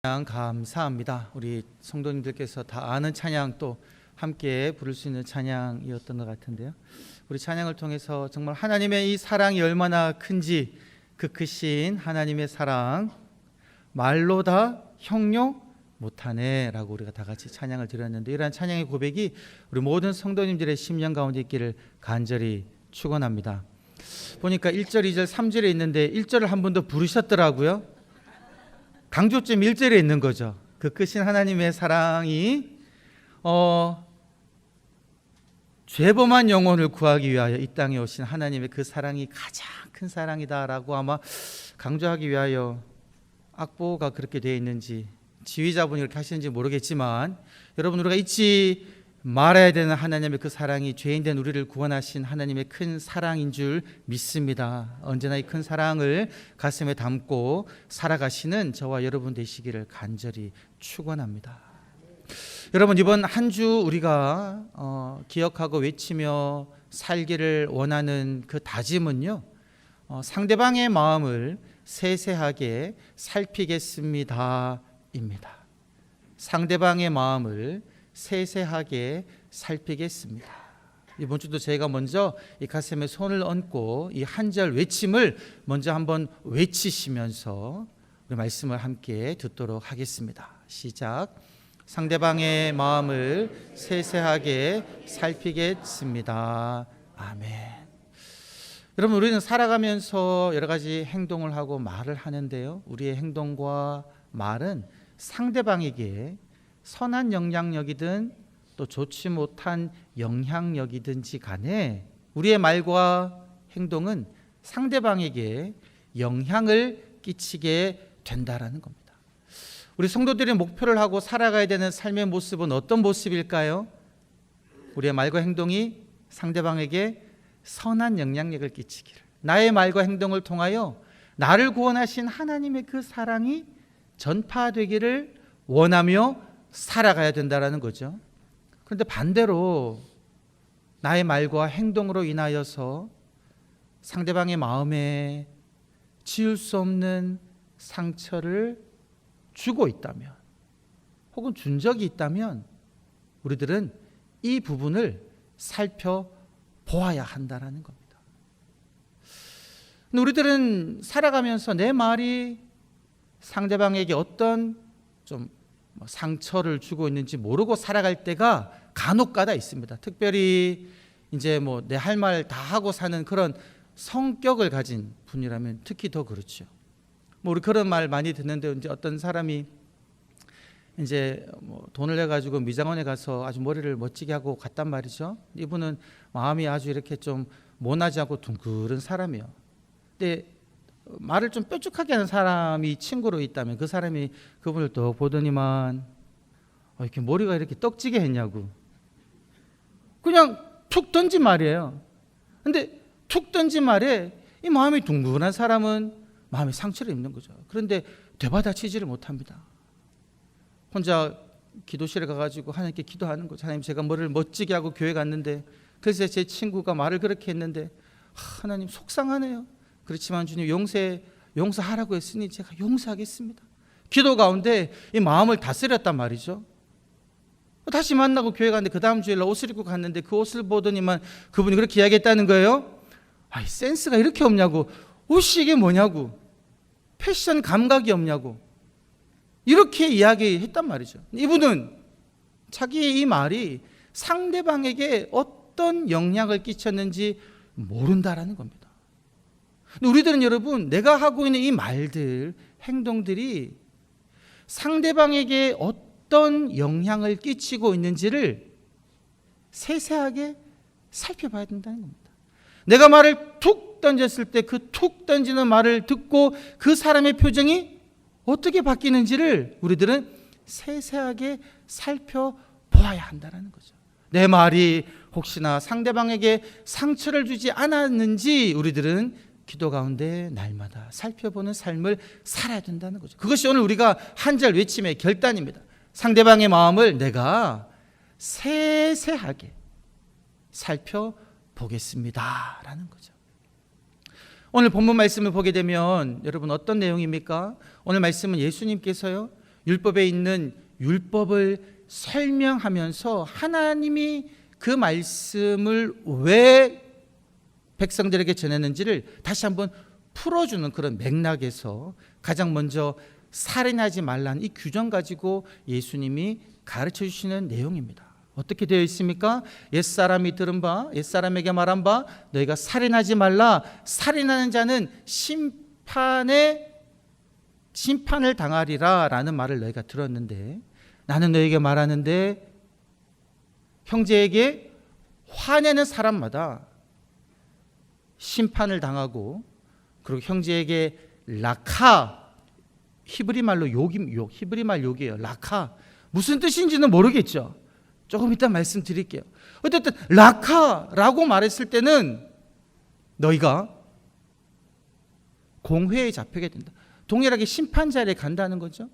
찬양 감사합니다. 우리 성도님들께서 다 아는 찬양 또 함께 부를 수 있는 찬양이었던 것 같은데요. 우리 찬양을 통해서 정말 하나님의 이 사랑이 얼마나 큰지, 그 크신 하나님의 사랑 말로 다 형용 못하네 라고 우리가 다 같이 찬양을 드렸는데, 이러한 찬양의 고백이 우리 모든 성도님들의 심령 가운데 있기를 간절히 축원합니다. 보니까 1절, 2절, 3절에 있는데 1절을 한 번 더 부르셨더라고요. 강조점 1절에 있는 거죠. 그 크신 하나님의 사랑이 죄범한 영혼을 구하기 위하여 이 땅에 오신 하나님의 그 사랑이 가장 큰 사랑이다라고 아마 강조하기 위하여 악보가 그렇게 되어 있는지 지휘자분이 그렇게 하시는지 모르겠지만, 여러분, 우리가 잊지 말아야 되는 하나님의 그 사랑이 죄인된 우리를 구원하신 하나님의 큰 사랑인 줄 믿습니다. 언제나 이 큰 사랑을 가슴에 담고 살아가시는 저와 여러분 되시기를 간절히 축원합니다. 여러분, 이번 한 주 우리가 기억하고 외치며 살기를 원하는 그 다짐은요, 상대방의 마음을 세세하게 살피겠습니다 입니다. 상대방의 마음을 세세하게 살피겠습니다. 이번 주도 제가 먼저 이 가슴에 손을 얹고 이 한 절 외침을 먼저 한번 외치시면서 우리 말씀을 함께 듣도록 하겠습니다. 시작. 상대방의 마음을 세세하게 살피겠습니다. 아멘. 여러분, 우리는 살아가면서 여러 가지 행동을 하고 말을 하는데요, 우리의 행동과 말은 상대방에게 선한 영향력이든 또 좋지 못한 영향력이든지 간에 우리의 말과 행동은 상대방에게 영향을 끼치게 된다라는 겁니다. 우리 성도들이 목표를 하고 살아가야 되는 삶의 모습은 어떤 모습일까요? 우리의 말과 행동이 상대방에게 선한 영향력을 끼치기를, 나의 말과 행동을 통하여 나를 구원하신 하나님의 그 사랑이 전파되기를 원하며 살아가야 된다라는 거죠. 그런데 반대로 나의 말과 행동으로 인하여서 상대방의 마음에 지울 수 없는 상처를 주고 있다면, 혹은 준 적이 있다면, 우리들은 이 부분을 살펴보아야 한다라는 겁니다. 근데 우리들은 살아가면서 내 말이 상대방에게 어떤 좀 상처를 주고 있는지 모르고 살아갈 때가 간혹가다 있습니다. 특별히 이제 내 할 말 다 하고 사는 그런 성격을 가진 분이라면 특히 더 그렇죠. 우리 그런 말 많이 듣는데, 이제 어떤 사람이 이제 돈을 내 가지고 미장원에 가서 아주 머리를 멋지게 하고 갔단 말이죠. 이분은 마음이 아주 이렇게 좀 모나지 않고 둥그런 사람이에요. 근데 말을 좀 뾰족하게 하는 사람이 친구로 있다면 그 사람이 그분을 또 보더니만 이렇게 머리가 이렇게 떡지게 했냐고, 그냥 툭 던진 말이에요. 근데 툭 던진 말에 이 마음이 둥근한 사람은 마음에 상처를 입는 거죠. 그런데 되받아치지를 못합니다. 혼자 기도실에 가가지고 하나님께 기도하는 거죠. 하나님, 제가 머리를 멋지게 하고 교회 갔는데, 그래서 제 친구가 말을 그렇게 했는데 하나님 속상하네요. 그렇지만 주님 용서하라고 했으니 제가 용서하겠습니다. 기도 가운데 이 마음을 다스렸단 말이죠. 다시 만나고 교회 갔는데 그 다음 주일날 옷을 입고 갔는데 그 옷을 보더니만 그분이 그렇게 이야기했다는 거예요. 센스가 이렇게 없냐고, 옷이 이게 뭐냐고, 패션 감각이 없냐고, 이렇게 이야기했단 말이죠. 이분은 자기의 이 말이 상대방에게 어떤 영향을 끼쳤는지 모른다라는 겁니다. 우리들은 여러분, 내가 하고 있는 이 말들, 행동들이 상대방에게 어떤 영향을 끼치고 있는지를 세세하게 살펴봐야 된다는 겁니다. 내가 말을 툭 던졌을 때 그 툭 던지는 말을 듣고 그 사람의 표정이 어떻게 바뀌는지를 우리들은 세세하게 살펴보아야 한다는 거죠. 내 말이 혹시나 상대방에게 상처를 주지 않았는지 우리들은 기도 가운데 날마다 살펴보는 삶을 살아야 된다는 거죠. 그것이 오늘 우리가 한 절 외침의 결단입니다. 상대방의 마음을 내가 세세하게 살펴보겠습니다 라는 거죠. 오늘 본문 말씀을 보게 되면 여러분 어떤 내용입니까? 오늘 말씀은 예수님께서요, 율법에 있는 율법을 설명하면서 하나님이 그 말씀을 왜 백성들에게 전했는지를 다시 한번 풀어주는 그런 맥락에서 가장 먼저 살인하지 말라는 이 규정 가지고 예수님이 가르쳐 주시는 내용입니다. 어떻게 되어 있습니까? 옛사람이 들은 바, 옛사람에게 말한 바, 너희가 살인하지 말라. 살인하는 자는 심판을 당하리라 라는 말을 너희가 들었는데, 나는 너희에게 말하는데 형제에게 화내는 사람마다 심판을 당하고, 그리고 형제에게 라카, 히브리 말로 히브리 말 욕이에요. 라카 무슨 뜻인지는 모르겠죠. 조금 이따 말씀드릴게요. 어쨌든 라카라고 말했을 때는 너희가 공회에 잡히게 된다. 동일하게 심판 자리에 간다는 거죠.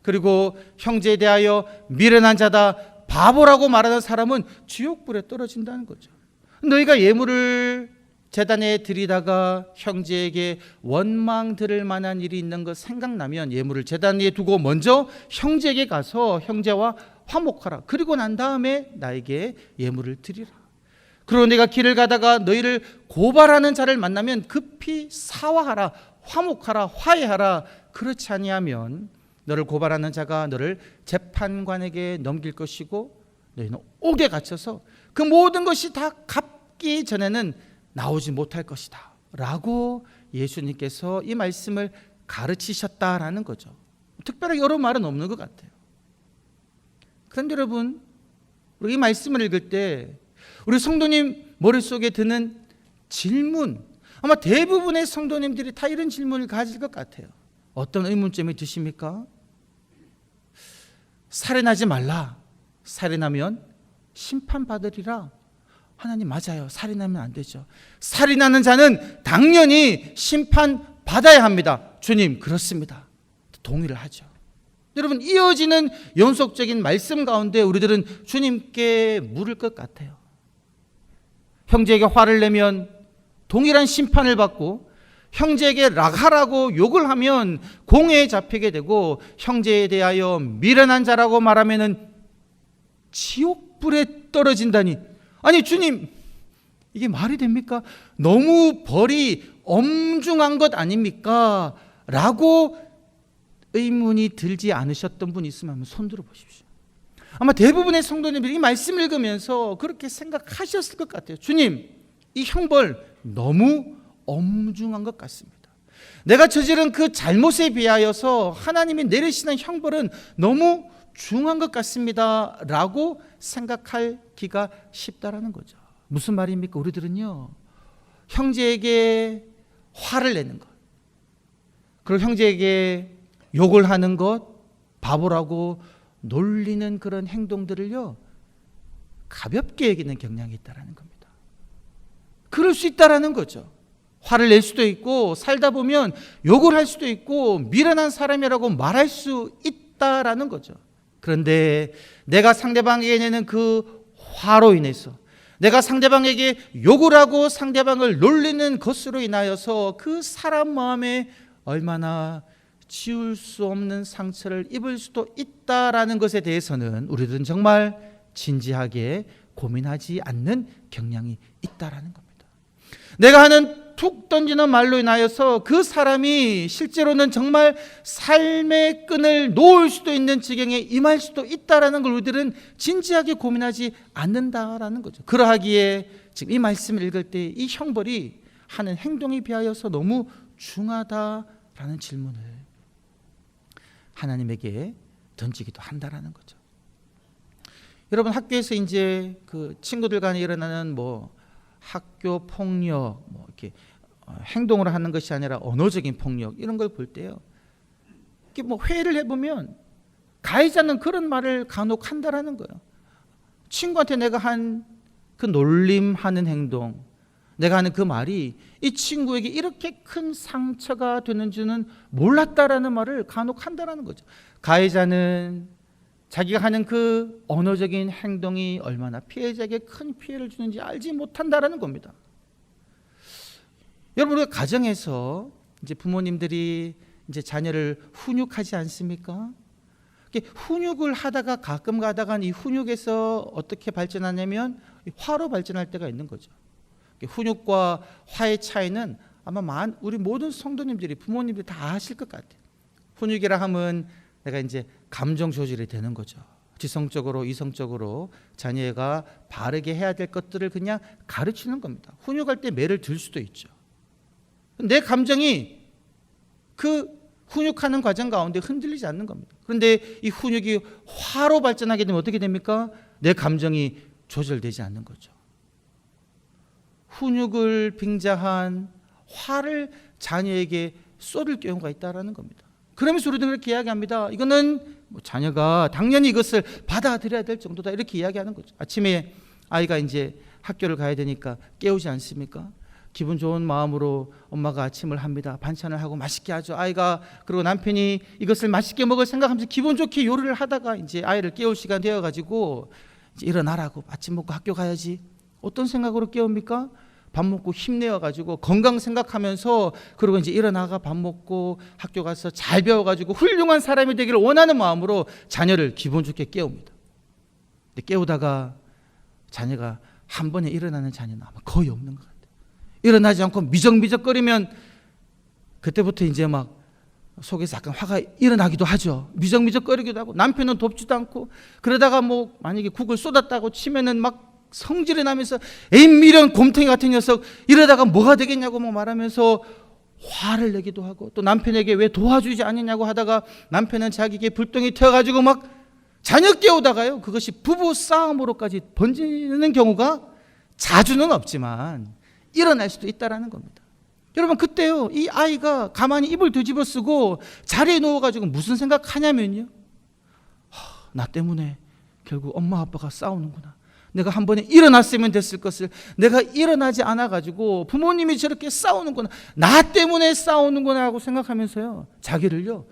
그리고 형제에 대하여 미련한 자다, 바보라고 말하는 사람은 지옥불에 떨어진다는 거죠. 너희가 예물을 제단에 드리다가 형제에게 원망 들을 만한 일이 있는 것 생각나면 예물을 제단 위에 두고 먼저 형제에게 가서 형제와 화목하라. 그리고 난 다음에 나에게 예물을 드리라. 그리고 내가 길을 가다가 너희를 고발하는 자를 만나면 급히 사화하라, 화목하라, 화해하라. 그렇지 아니하면 너를 고발하는 자가 너를 재판관에게 넘길 것이고 너희는 옥에 갇혀서 그 모든 것이 다 갚기 전에는 나오지 못할 것이다 라고 예수님께서 이 말씀을 가르치셨다라는 거죠. 특별하게 여러 말은 없는 것 같아요. 그런데 여러분, 우리 이 말씀을 읽을 때 우리 성도님 머릿속에 드는 질문, 아마 대부분의 성도님들이 다 이런 질문을 가질 것 같아요. 어떤 의문점이 드십니까? 살인하지 말라. 살인하면 심판받으리라. 하나님 맞아요. 살인하면 안 되죠. 살인하는 자는 당연히 심판받아야 합니다. 주님 그렇습니다. 동의를 하죠. 여러분, 이어지는 연속적인 말씀 가운데 우리들은 주님께 물을 것 같아요. 형제에게 화를 내면 동일한 심판을 받고, 형제에게 락하라고 욕을 하면 공회에 잡히게 되고, 형제에 대하여 미련한 자라고 말하면 지옥불에 떨어진다니, 아니 주님, 이게 말이 됩니까? 너무 벌이 엄중한 것 아닙니까? 라고 의문이 들지 않으셨던 분이 있으면 한번 손 들어 보십시오. 아마 대부분의 성도님들이 이 말씀을 읽으면서 그렇게 생각하셨을 것 같아요. 주님, 이 형벌 너무 엄중한 것 같습니다. 내가 저지른 그 잘못에 비하여서 하나님이 내리시는 형벌은 너무 중한 것 같습니다 라고 생각하기가 쉽다라는 거죠. 무슨 말입니까? 우리들은요, 형제에게 화를 내는 것, 그리고 형제에게 욕을 하는 것, 바보라고 놀리는 그런 행동들을요 가볍게 여기는 경향이 있다라는 겁니다. 그럴 수 있다라는 거죠. 화를 낼 수도 있고, 살다 보면 욕을 할 수도 있고, 미련한 사람이라고 말할 수 있다라는 거죠. 그런데 내가 상대방에게 내는 그 화로 인해서, 내가 상대방에게 욕을 하고 상대방을 놀리는 것으로 인하여서 그 사람 마음에 얼마나 지울 수 없는 상처를 입을 수도 있다라는 것에 대해서는 우리들은 정말 진지하게 고민하지 않는 경향이 있다라는 겁니다. 내가 하는 툭 던지는 말로 인하여서 그 사람이 실제로는 정말 삶의 끈을 놓을 수도 있는 지경에 임할 수도 있다라는 걸 우리들은 진지하게 고민하지 않는다라는 거죠. 그러하기에 지금 이 말씀을 읽을 때 이 형벌이 하는 행동에 비하여서 너무 중하다라는 질문을 하나님에게 던지기도 한다라는 거죠. 여러분, 학교에서 이제 그 친구들 간에 일어나는 학교 폭력, 이렇게 행동을 하는 것이 아니라 언어적인 폭력, 이런 걸 볼 때요, 이렇게 회의를 해보면 가해자는 그런 말을 간혹 한다라는 거예요. 친구한테 내가 한 그 놀림하는 행동, 내가 하는 그 말이 이 친구에게 이렇게 큰 상처가 되는 줄은 몰랐다라는 말을 간혹 한다라는 거죠. 가해자는 자기가 하는 그 언어적인 행동이 얼마나 피해자에게 큰 피해를 주는지 알지 못한다라는 겁니다. 여러분, 우리가 가정에서 이제 부모님들이 이제 자녀를 훈육하지 않습니까? 훈육을 하다가 가끔 가다가 이 훈육에서 어떻게 발전하냐면 화로 발전할 때가 있는 거죠. 훈육과 화의 차이는 아마 우리 모든 성도님들이, 부모님들이 다 아실 것 같아요. 훈육이라 하면 내가 이제 감정 조절이 되는 거죠. 지성적으로 이성적으로 자녀가 바르게 해야 될 것들을 그냥 가르치는 겁니다. 훈육할 때 매를 들 수도 있죠. 내 감정이 그 훈육하는 과정 가운데 흔들리지 않는 겁니다. 그런데 이 훈육이 화로 발전하게 되면 어떻게 됩니까? 내 감정이 조절되지 않는 거죠. 훈육을 빙자한 화를 자녀에게 쏟을 경우가 있다는 겁니다. 그러면서 우리도 그렇게 이야기합니다. 이거는 자녀가 당연히 이것을 받아들여야 될 정도다, 이렇게 이야기하는 거죠. 아침에 아이가 이제 학교를 가야 되니까 깨우지 않습니까? 기분 좋은 마음으로 엄마가 아침을 합니다. 반찬을 하고 맛있게 하죠. 아이가, 그리고 남편이 이것을 맛있게 먹을 생각하면서 기분 좋게 요리를 하다가 이제 아이를 깨울 시간 되어가지고 이제 일어나라고, 아침 먹고 학교 가야지. 어떤 생각으로 깨웁니까? 밥 먹고 힘내어가지고 건강 생각하면서, 그리고 이제 일어나가 밥 먹고 학교 가서 잘 배워가지고 훌륭한 사람이 되기를 원하는 마음으로 자녀를 기분 좋게 깨웁니다. 근데 깨우다가 자녀가 한 번에 일어나는 자녀는 아마 거의 없는 것 같아요. 일어나지 않고 미적미적거리면 그때부터 이제 막 속에서 약간 화가 일어나기도 하죠. 미적미적거리기도 하고, 남편은 돕지도 않고, 그러다가 뭐 만약에 국을 쏟았다고 치면은 막 성질이 나면서 에이 미련 곰탱이 같은 녀석, 이러다가 뭐가 되겠냐고 뭐 말하면서 화를 내기도 하고, 또 남편에게 왜 도와주지 않느냐고 하다가 남편은 자기에게 불똥이 튀어가지고 막 자녀 깨우다가요, 그것이 부부 싸움으로까지 번지는 경우가 자주는 없지만 일어날 수도 있다라는 겁니다. 여러분, 그때요, 이 아이가 가만히 입을 뒤집어 쓰고 자리에 누워가지고 무슨 생각하냐면요, 나 때문에 결국 엄마 아빠가 싸우는구나. 내가 한 번에 일어났으면 됐을 것을 내가 일어나지 않아가지고 부모님이 저렇게 싸우는구나, 나 때문에 싸우는구나 하고 생각하면서요, 자기를요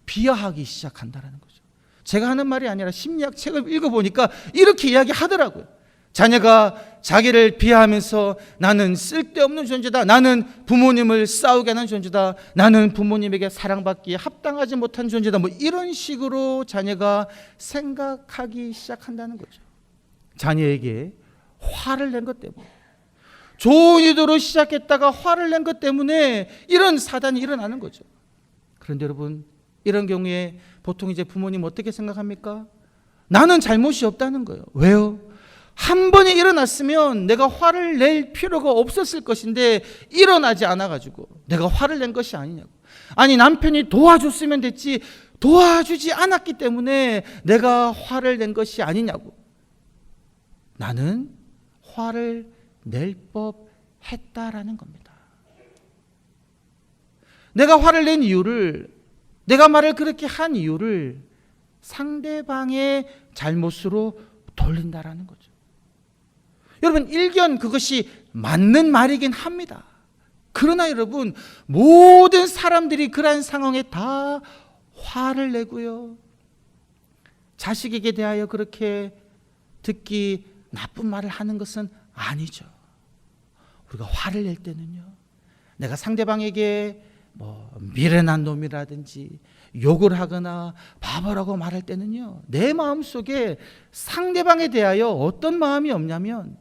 비하하기 시작한다는 거죠. 제가 하는 말이 아니라 심리학 책을 읽어보니까 이렇게 이야기하더라고요. 자녀가 자기를 비하하면서 나는 쓸데없는 존재다, 나는 부모님을 싸우게 하는 존재다, 나는 부모님에게 사랑받기에 합당하지 못한 존재다, 뭐 이런 식으로 자녀가 생각하기 시작한다는 거죠. 자녀에게 화를 낸 것 때문에, 좋은 의도로 시작했다가 화를 낸 것 때문에 이런 사단이 일어나는 거죠. 그런데 여러분, 이런 경우에 보통 이제 부모님 어떻게 생각합니까? 나는 잘못이 없다는 거예요. 왜요? 한 번에 일어났으면 내가 화를 낼 필요가 없었을 것인데 일어나지 않아가지고 내가 화를 낸 것이 아니냐고. 아니, 남편이 도와줬으면 됐지 도와주지 않았기 때문에 내가 화를 낸 것이 아니냐고. 나는 화를 낼 법했다라는 겁니다. 내가 화를 낸 이유를, 내가 말을 그렇게 한 이유를 상대방의 잘못으로 돌린다라는 거죠. 여러분, 일견 그것이 맞는 말이긴 합니다. 그러나 여러분, 모든 사람들이 그러한 상황에 다 화를 내고요, 자식에게 대하여 그렇게 듣기 나쁜 말을 하는 것은 아니죠. 우리가 화를 낼 때는요, 내가 상대방에게 뭐 미련한 놈이라든지 욕을 하거나 바보라고 말할 때는요, 내 마음속에 상대방에 대하여 어떤 마음이 없냐면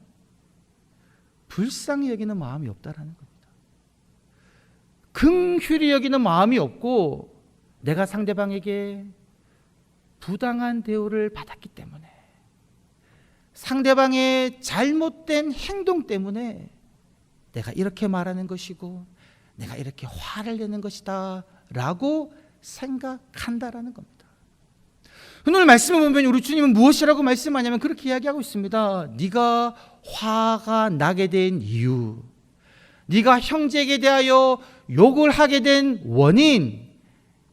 불쌍히 여기는 마음이 없다라는 겁니다. 긍휼히 여기는 마음이 없고, 내가 상대방에게 부당한 대우를 받았기 때문에, 상대방의 잘못된 행동 때문에 내가 이렇게 말하는 것이고 내가 이렇게 화를 내는 것이다 라고 생각한다라는 겁니다. 오늘 말씀을 보면 우리 주님은 무엇이라고 말씀하냐면 그렇게 이야기하고 있습니다. 네가 화가 나게 된 이유, 네가 형제에게 대하여 욕을 하게 된 원인,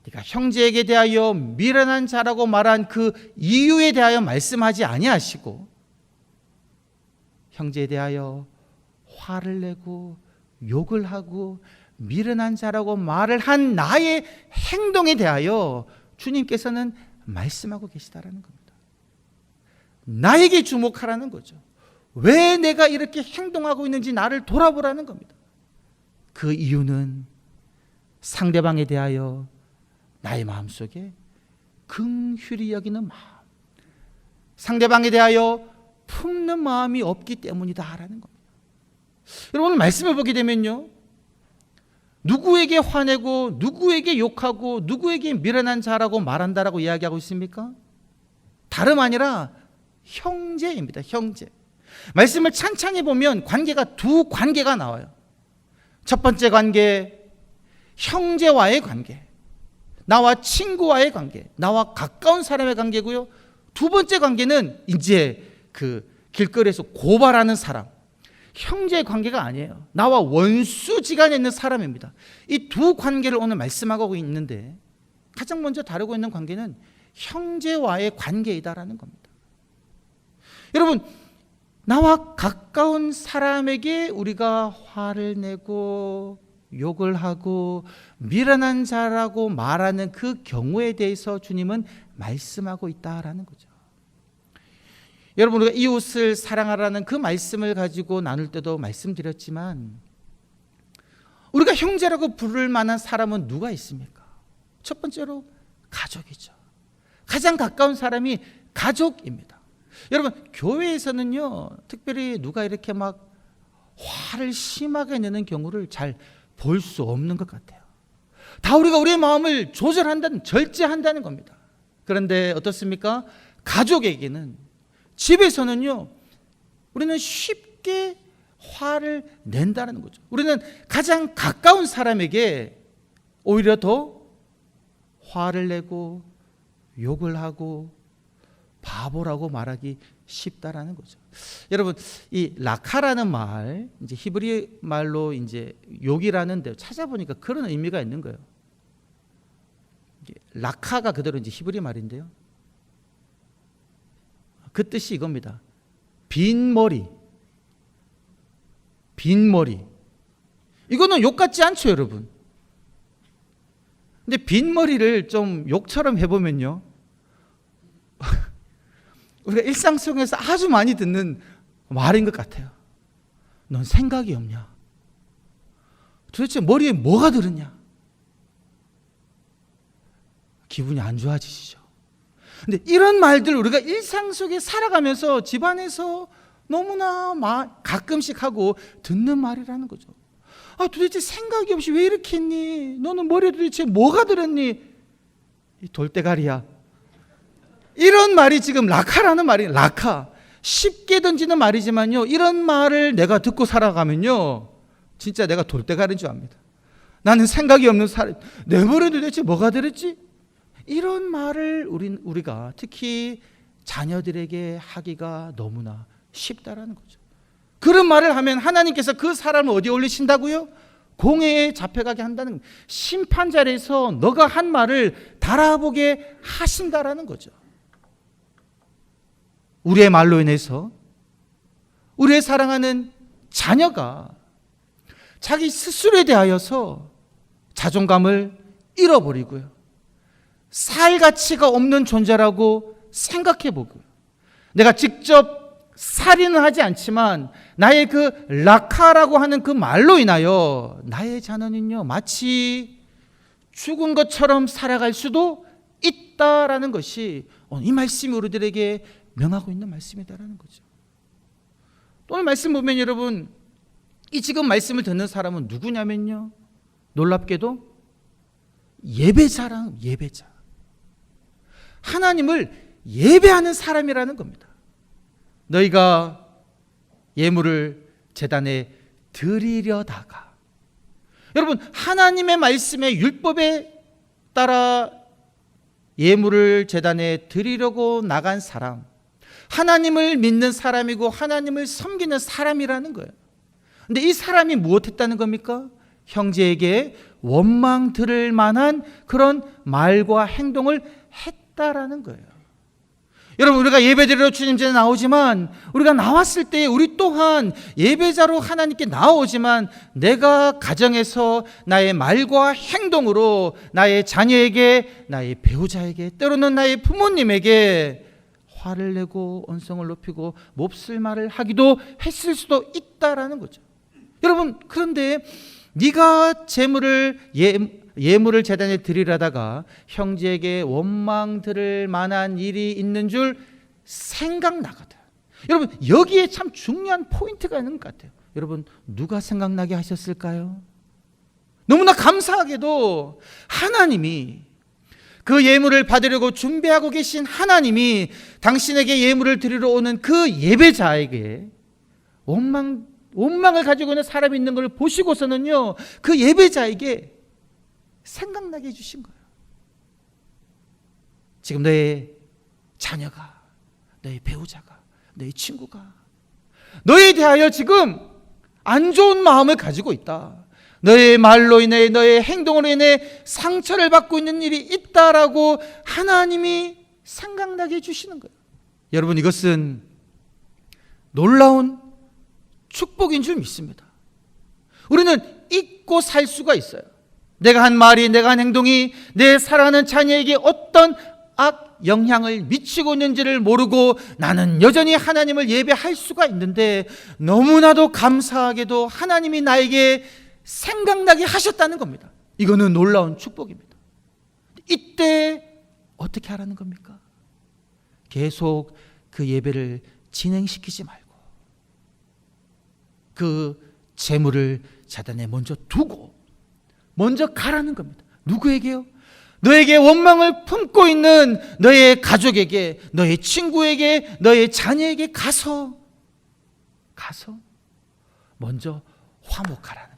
네가 형제에게 대하여 미련한 자라고 말한 그 이유에 대하여 말씀하지 아니하시고, 형제에 대하여 화를 내고 욕을 하고 미련한 자라고 말을 한 나의 행동에 대하여 주님께서는 말씀하고 계시다라는 겁니다. 나에게 주목하라는 거죠. 왜 내가 이렇게 행동하고 있는지 나를 돌아보라는 겁니다. 그 이유는 상대방에 대하여 나의 마음속에 긍휼히 여기는 마음, 상대방에 대하여 품는 마음이 없기 때문이다라는 겁니다. 여러분, 오늘 말씀을 보게 되면요, 누구에게 화내고 누구에게 욕하고 누구에게 미련한 자라고 말한다라고 이야기하고 있습니까? 다름 아니라 형제입니다. 형제. 말씀을 찬찬히 보면 관계가 두 관계가 나와요. 첫 번째 관계, 형제와의 관계, 나와 친구와의 관계, 나와 가까운 사람의 관계고요. 두 번째 관계는 이제 그 길거리에서 고발하는 사람, 형제의 관계가 아니에요. 나와 원수지간에 있는 사람입니다. 이 두 관계를 오늘 말씀하고 있는데, 가장 먼저 다루고 있는 관계는 형제와의 관계이다라는 겁니다. 여러분, 나와 가까운 사람에게 우리가 화를 내고 욕을 하고 미련한 자라고 말하는 그 경우에 대해서 주님은 말씀하고 있다라는 거죠. 여러분, 우리가 이웃을 사랑하라는 그 말씀을 가지고 나눌 때도 말씀드렸지만, 우리가 형제라고 부를 만한 사람은 누가 있습니까? 첫 번째로 가족이죠. 가장 가까운 사람이 가족입니다. 여러분, 교회에서는요, 특별히 누가 이렇게 막 화를 심하게 내는 경우를 잘 볼 수 없는 것 같아요. 다 우리가 우리의 마음을 조절한다는, 절제한다는 겁니다. 그런데 어떻습니까? 가족에게는, 집에서는요, 우리는 쉽게 화를 낸다는 거죠. 우리는 가장 가까운 사람에게 오히려 더 화를 내고 욕을 하고 바보라고 말하기 쉽다라는 거죠. 여러분, 이 라카라는 말, 이제 히브리 말로 이제 욕이라는데 찾아보니까 그런 의미가 있는 거예요. 라카가 그대로 이제 히브리 말인데요, 그 뜻이 이겁니다. 빈 머리. 빈 머리. 이거는 욕 같지 않죠, 여러분? 근데 빈 머리를 좀 욕처럼 해보면요, 우리가 일상 속에서 아주 많이 듣는 말인 것 같아요. 넌 생각이 없냐? 도대체 머리에 뭐가 들었냐? 기분이 안 좋아지시죠? 근데 이런 말들 우리가 일상 속에 살아가면서 집안에서 너무나 가끔씩 하고 듣는 말이라는 거죠. 아, 도대체 생각이 없이 왜 이렇게 했니? 너는 머리에 도대체 뭐가 들었니? 이 돌대가리야. 이런 말이 지금 라카라는 말이에요. 라카. 쉽게 던지는 말이지만요, 이런 말을 내가 듣고 살아가면요, 진짜 내가 돌대가리인 줄 압니다. 나는 생각이 없는 사람, 내 머리에 도대체 뭐가 들었지? 이런 말을 우리가 특히 자녀들에게 하기가 너무나 쉽다라는 거죠. 그런 말을 하면 하나님께서 그 사람을 어디에 올리신다고요? 공회에 잡혀가게 한다는 겁니다. 심판 자리에서 너가 한 말을 달아보게 하신다라는 거죠. 우리의 말로 인해서 우리의 사랑하는 자녀가 자기 스스로에 대하여서 자존감을 잃어버리고요, 살 가치가 없는 존재라고 생각해보고요, 내가 직접 살인은 하지 않지만 나의 그 라카라고 하는 그 말로 인하여 나의 자녀는요, 마치 죽은 것처럼 살아갈 수도 있다라는 것이 이 말씀이 우리들에게 명하고 있는 말씀이다라는 거죠. 오늘 말씀 보면 여러분, 이 지금 말씀을 듣는 사람은 누구냐면요, 놀랍게도 예배자랑 예배자, 하나님을 예배하는 사람이라는 겁니다. 너희가 예물을 제단에 드리려다가, 여러분, 하나님의 말씀의 율법에 따라 예물을 제단에 드리려고 나간 사람, 하나님을 믿는 사람이고 하나님을 섬기는 사람이라는 거예요. 근데 이 사람이 무엇했다는 겁니까? 형제에게 원망 들을 만한 그런 말과 행동을 했다라는 거예요. 여러분, 우리가 예배드리러 주님전에 나오지만, 우리가 나왔을 때 우리 또한 예배자로 하나님께 나오지만, 내가 가정에서 나의 말과 행동으로 나의 자녀에게, 나의 배우자에게, 때로는 나의 부모님에게 화를 내고 언성을 높이고 몹쓸 말을 하기도 했을 수도 있다라는 거죠. 여러분, 그런데 네가 재물을 예물을 제단에 드리려다가 형제에게 원망 들을 만한 일이 있는 줄 생각나거든. 여러분, 여기에 참 중요한 포인트가 있는 것 같아요. 여러분, 누가 생각나게 하셨을까요? 너무나 감사하게도 하나님이, 그 예물을 받으려고 준비하고 계신 하나님이 당신에게 예물을 드리러 오는 그 예배자에게 원망을 가지고 있는 사람이 있는 걸 보시고서는요, 그 예배자에게 생각나게 해주신 거예요. 지금 너의 자녀가, 너의 배우자가, 너의 친구가 너에 대하여 지금 안 좋은 마음을 가지고 있다. 너의 말로 인해, 너의 행동으로 인해 상처를 받고 있는 일이 있다라고 하나님이 생각나게 해주시는 거예요. 여러분, 이것은 놀라운 축복인 줄 믿습니다. 우리는 잊고 살 수가 있어요. 내가 한 말이, 내가 한 행동이 내 사랑하는 자녀에게 어떤 악 영향을 미치고 있는지를 모르고 나는 여전히 하나님을 예배할 수가 있는데, 너무나도 감사하게도 하나님이 나에게 생각나게 하셨다는 겁니다. 이거는 놀라운 축복입니다. 이때 어떻게 하라는 겁니까? 계속 그 예배를 진행시키지 말고 그 재물을 제단에 먼저 두고 먼저 가라는 겁니다. 누구에게요? 너에게 원망을 품고 있는 너의 가족에게, 너의 친구에게, 너의 자녀에게 가서 먼저 화목하라는 거예요.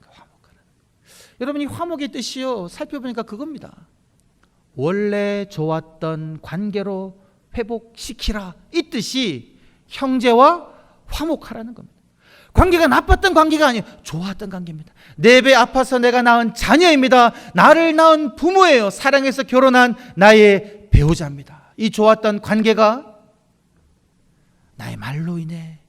여러분, 이 화목의 뜻이요, 살펴보니까 그겁니다. 원래 좋았던 관계로 회복시키라, 이 뜻이 형제와 화목하라는 겁니다. 관계가 나빴던 관계가 아니에요. 좋았던 관계입니다. 내 배 아파서 내가 낳은 자녀입니다. 나를 낳은 부모예요. 사랑해서 결혼한 나의 배우자입니다. 이 좋았던 관계가 나의 말로 인해,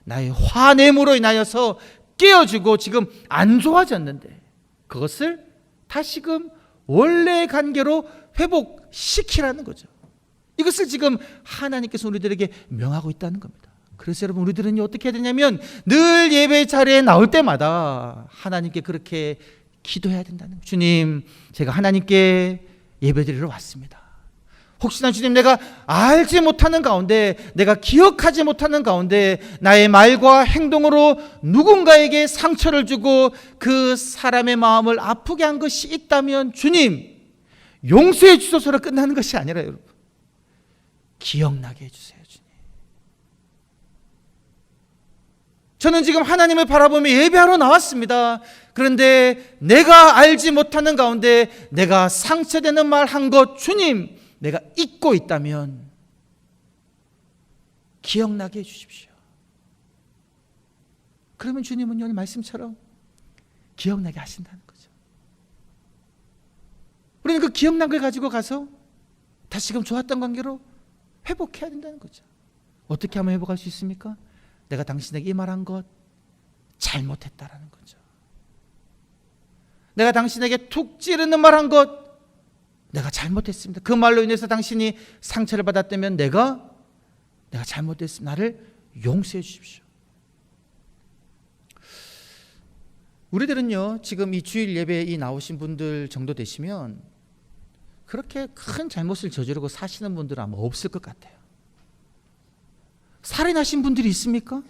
나의 화냄으로 인하여서 깨어지고 지금 안 좋아졌는데, 그것을 다시금 원래의 관계로 회복시키라는 거죠. 이것을 지금 하나님께서 우리들에게 명하고 있다는 겁니다. 그래서 여러분, 우리들은 어떻게 해야 되냐면 늘 예배 자리에 나올 때마다 하나님께 그렇게 기도해야 된다는 거예요. 주님, 제가 하나님께 예배드리러 왔습니다. 혹시나 주님, 내가 알지 못하는 가운데, 내가 기억하지 못하는 가운데 나의 말과 행동으로 누군가에게 상처를 주고 그 사람의 마음을 아프게 한 것이 있다면 주님, 용서해 주소서로 끝나는 것이 아니라 여러분, 기억나게 해주세요. 주님, 저는 지금 하나님을 바라보며 예배하러 나왔습니다. 그런데 내가 알지 못하는 가운데 내가 상처되는 말 한 것, 주님, 내가 잊고 있다면 기억나게 해주십시오. 그러면 주님은 오늘 말씀처럼 기억나게 하신다는 거죠. 우리는 그 기억난 걸 가지고 가서 다시금 좋았던 관계로 회복해야 된다는 거죠. 어떻게 하면 회복할 수 있습니까? 내가 당신에게 이 말한 것 잘못했다라는 거죠. 내가 당신에게 툭 찌르는 말 한 것, 내가 잘못했습니다. 그 말로 인해서 당신이 상처를 받았다면 내가 잘못했습니다. 나를 용서해 주십시오. 우리들은요, 지금 이 주일 예배에 나오신 분들 정도 되시면 그렇게 큰 잘못을 저지르고 사시는 분들은 아마 없을 것 같아요. 살인하신 분들이 있습니까?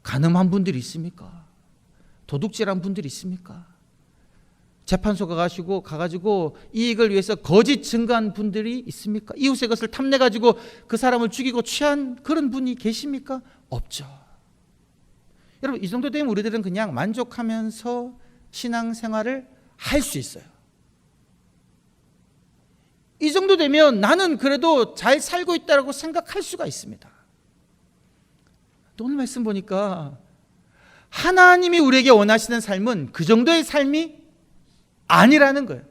간음한 분들이 있습니까? 도둑질한 분들이 있습니까? 재판소 가가지고 이익을 위해서 거짓 증거한 분들이 있습니까? 이웃의 것을 탐내가지고 그 사람을 죽이고 취한 그런 분이 계십니까? 없죠. 여러분, 이 정도 되면 우리들은 그냥 만족하면서 신앙생활을 할 수 있어요. 이 정도 되면 나는 그래도 잘 살고 있다고 생각할 수가 있습니다. 또 오늘 말씀 보니까 하나님이 우리에게 원하시는 삶은 그 정도의 삶이 아니라는 거예요.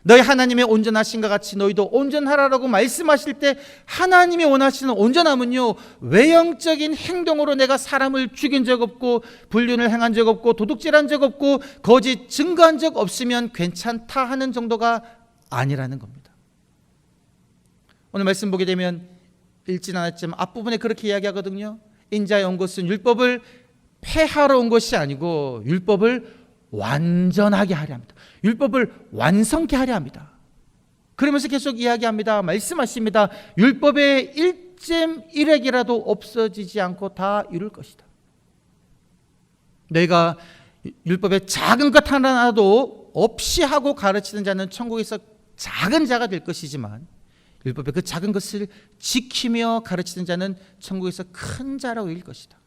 너희 하나님의 온전하신것 같이 너희도 온전하라고 말씀하실 때 하나님이 원하시는 온전함은요, 외형적인 행동으로 내가 사람을 죽인 적 없고 불륜을 행한 적 없고 도둑질한 적 없고 거짓 증거한 적 없으면 괜찮다 하는 정도가 아니라는 겁니다. 오늘 말씀 보게 되면 읽진 않았지만 앞부분에 그렇게 이야기하거든요. 인자에 온 것은 율법을 폐하러 온 것이 아니고 율법을 완전하게 하려 합니다. 율법을 완성케 하려 합니다. 그러면서 계속 이야기합니다. 말씀하십니다. 율법의 1.1획이라도 없어지지 않고 다 이룰 것이다. 너희가 율법의 작은 것 하나도 없이 하고 가르치는 자는 천국에서 작은 자가 될 것이지만 율법의 그 작은 것을 지키며 가르치는 자는 천국에서 큰 자라고 이길 것이다.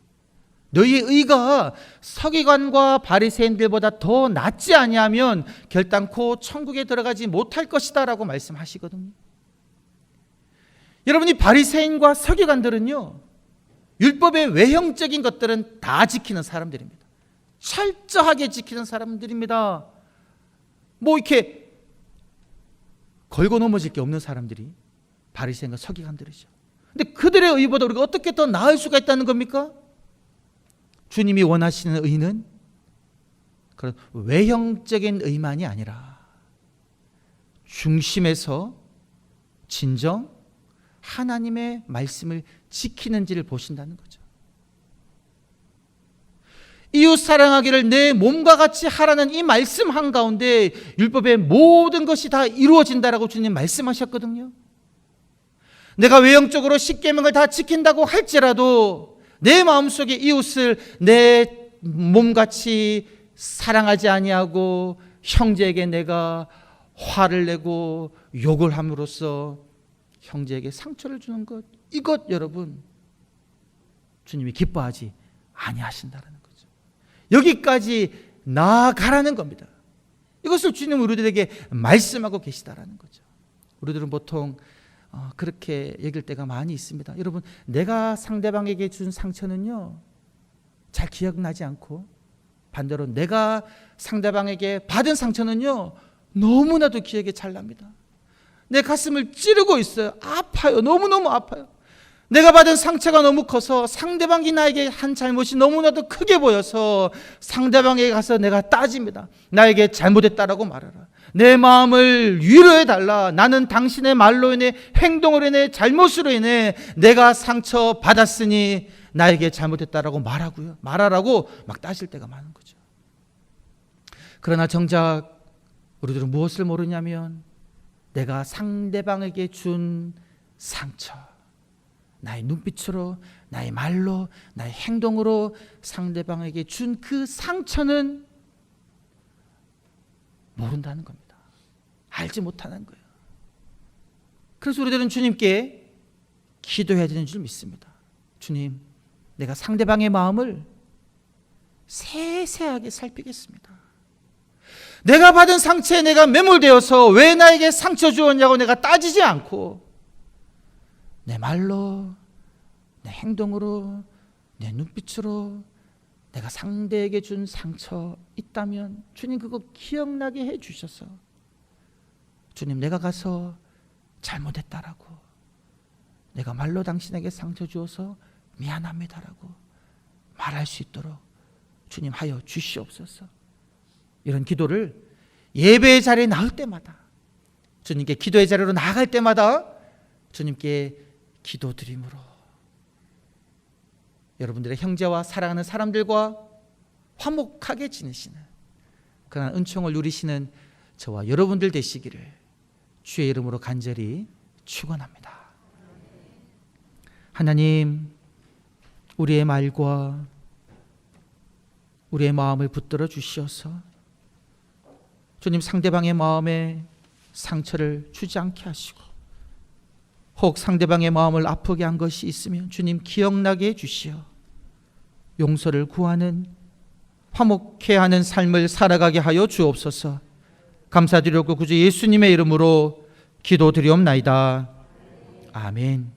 너희의 의가 서기관과 바리새인들보다 더 낫지 아니하면 결단코 천국에 들어가지 못할 것이다 라고 말씀하시거든요. 여러분이 바리새인과 서기관들은요, 율법의 외형적인 것들은 다 지키는 사람들입니다. 철저하게 지키는 사람들입니다. 뭐 이렇게 걸고 넘어질 게 없는 사람들이 바리새인과 서기관들이죠. 근데 그들의 의보다 우리가 어떻게 더 나을 수가 있다는 겁니까? 주님이 원하시는 의는 그런 외형적인 의만이 아니라 중심에서 진정 하나님의 말씀을 지키는지를 보신다는 거죠. 이웃 사랑하기를 내 몸과 같이 하라는 이 말씀 한가운데 율법의 모든 것이 다 이루어진다라고 주님 말씀하셨거든요. 내가 외형적으로 십계명을 다 지킨다고 할지라도 내 마음속에 이웃을 내 몸같이 사랑하지 아니하고 형제에게 내가 화를 내고 욕을 함으로써 형제에게 상처를 주는 것, 이것 여러분 주님이 기뻐하지 아니하신다는 거죠. 여기까지 나아가라는 겁니다. 이것을 주님은 우리들에게 말씀하고 계시다라는 거죠. 우리들은 보통 그렇게 얘기할 때가 많이 있습니다. 여러분, 내가 상대방에게 준 상처는요 잘 기억나지 않고, 반대로 내가 상대방에게 받은 상처는요 너무나도 기억에 잘 납니다. 내 가슴을 찌르고 있어요. 아파요. 너무너무 아파요. 내가 받은 상처가 너무 커서 상대방이 나에게 한 잘못이 너무나도 크게 보여서 상대방에게 가서 내가 따집니다. 나에게 잘못했다라고 말하라. 내 마음을 위로해달라. 나는 당신의 말로 인해, 행동으로 인해, 잘못으로 인해 내가 상처 받았으니 나에게 잘못했다라고 말하라고 막 따질 때가 많은 거죠. 그러나 정작 우리들은 무엇을 모르냐면 내가 상대방에게 준 상처, 나의 눈빛으로, 나의 말로, 나의 행동으로 상대방에게 준 그 상처는 모른다는 겁니다. 알지 못하는 거예요. 그래서 우리들은 주님께 기도해야 되는 줄 믿습니다. 주님, 내가 상대방의 마음을 세세하게 살피겠습니다. 내가 받은 상처에 내가 매몰되어서 왜 나에게 상처 주었냐고 내가 따지지 않고 내 말로, 내 행동으로, 내 눈빛으로 내가 상대에게 준 상처 있다면 주님 그거 기억나게 해 주셔서 주님 내가 가서 잘못했다라고, 내가 말로 당신에게 상처 주어서 미안합니다라고 말할 수 있도록 주님 하여 주시옵소서. 이런 기도를 예배의 자리에 나올 때마다, 주님께 기도의 자리로 나아갈 때마다 주님께 기도드림으로 여러분들의 형제와 사랑하는 사람들과 화목하게 지내시는 그런 은총을 누리시는 저와 여러분들 되시기를 주의 이름으로 간절히 축원합니다. 하나님, 우리의 말과 우리의 마음을 붙들어 주시어서 주님 상대방의 마음에 상처를 주지 않게 하시고, 혹 상대방의 마음을 아프게 한 것이 있으면 주님 기억나게 해주시어 용서를 구하는, 화목해 하는 삶을 살아가게 하여 주옵소서. 감사드리고 구주 예수님의 이름으로 기도드리옵나이다. 아멘.